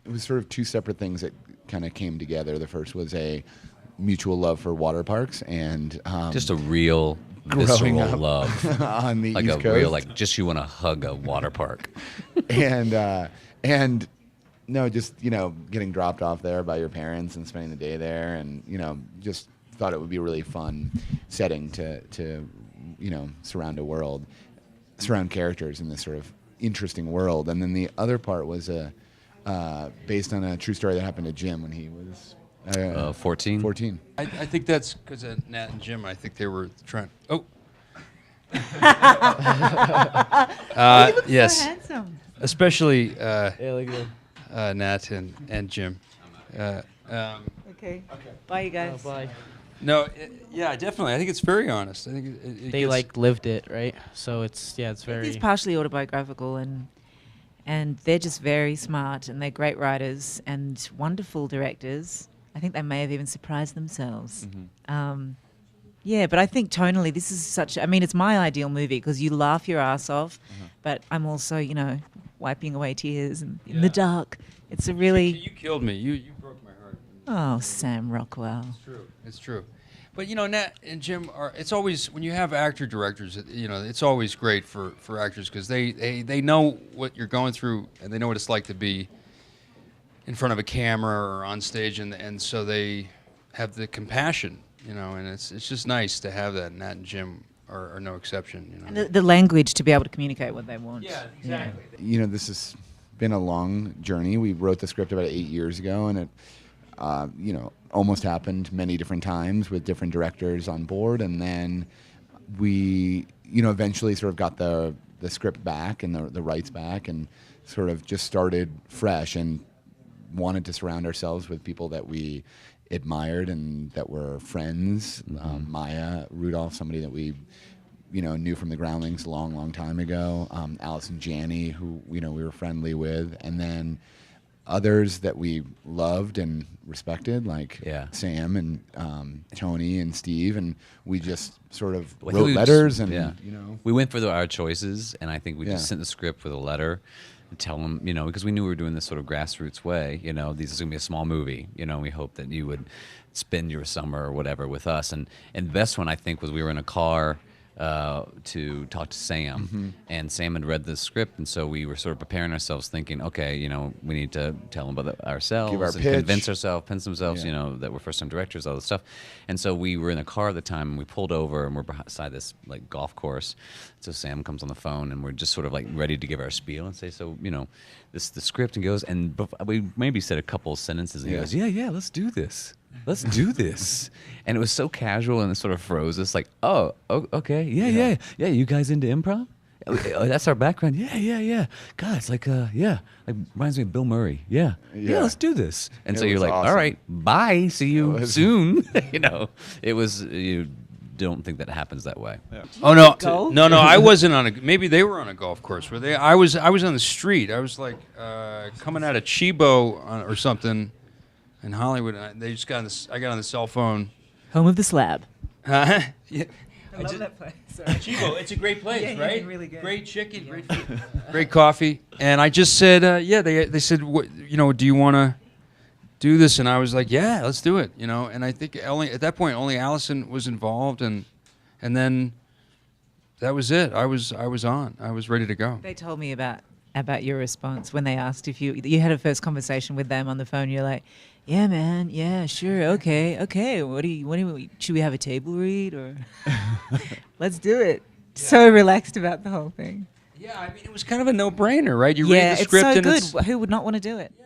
it was sort of two separate things that kind of came together. The first was a mutual love for water parks and Just a real growing visceral up love. on the Like East a Coast. real, like, just you want to hug a water park. and no, just getting dropped off there by your parents and spending the day there, and just thought it would be a really fun setting to surround characters in this sort of interesting world. And then the other part was based on a true story that happened to Jim when he was 14? 14. I think that's because of Nat and Jim. I think they were trying. Oh. Yes. So handsome. Especially Yeah, look at Nat and Jim. Okay. Bye, you guys. bye. No, yeah, definitely. I think it's very honest. I think it They gets- like lived it, right? So it's It's very. partially autobiographical, and they're just very smart, and they're great writers and wonderful directors. I think they may have even surprised themselves. Yeah, but I think tonally, this is such. I mean, it's my ideal movie because you laugh your ass off, but I'm also, wiping away tears and in the dark. It's a really. You killed me. You broke my heart. Oh, Sam Rockwell. True. It's true. But Nat and Jim are. It's always when you have actor directors. It's always great for actors because they know what you're going through and they know what it's like to be in front of a camera or on stage, and so they have the compassion. And it's just nice to have that. Nat and Jim are no exception. And the language to be able to communicate what they want. Yeah, exactly. This has been a long journey. We wrote the script about 8 years ago, and it almost happened many different times with different directors on board, and then we eventually sort of got the script back and the rights back, and sort of just started fresh and wanted to surround ourselves with people that we admired and that were friends. Maya Rudolph, somebody that we knew from the Groundlings a long, long time ago. Allison Janney, who we were friendly with, and then others that we loved and respected, like Sam and Tony and Steve, and we just sort of Well, I think wrote we letters just- and we went for our choices, and I think we Yeah. just sent the script with a letter to tell them, because we knew we were doing this sort of grassroots way. This is going to be a small movie. We hope that you would spend your summer or whatever with us. And the best one I think was we were in a car to talk to Sam, and Sam had read the script, and so we were sort of preparing ourselves, thinking, okay, we need to tell them about ourselves, Give our and pitch. convince ourselves, Yeah. that we're first-time directors, all this stuff. And so we were in a car at the time, and we pulled over, and we're beside this like golf course. So Sam comes on the phone, and we're just sort of like ready to give our spiel and say, so this is the script, and goes, and we maybe said a couple of sentences, and he goes, yeah, let's do this. Let's do this. And it was so casual, and it sort of froze us like, oh okay, yeah, you guys into improv? That's our background. Yeah. God, it's like reminds me of Bill Murray. Yeah, let's do this. And It so you're was like, awesome. all right, bye, see you was- soon. It was, you don't think that happens that way. Oh no, golf? no! I wasn't on a. Maybe they were on a golf course. Were they? I was on the street. I was like coming out of Chibo or something in Hollywood. And they just got on this. I got on the cell phone. Home of the Slab. Yeah. I love that place. Chibo, it's a great place, Yeah, right? really good. Great chicken, great food, great coffee. And I just said, They said, what, do you want to do this? And I was like, yeah, let's do it. And I think at that point only Allison was involved, and then that was it. I was on. I was ready to go. They told me about your response when they asked if you had a first conversation with them on the phone. You're like, yeah, man, yeah, sure, okay. Should we have a table read or let's do it? Yeah. So relaxed about the whole thing. Yeah, I mean, it was kind of a no-brainer, right? You Yeah, read the it's script so and good. it's Who would not want to do it? Yeah,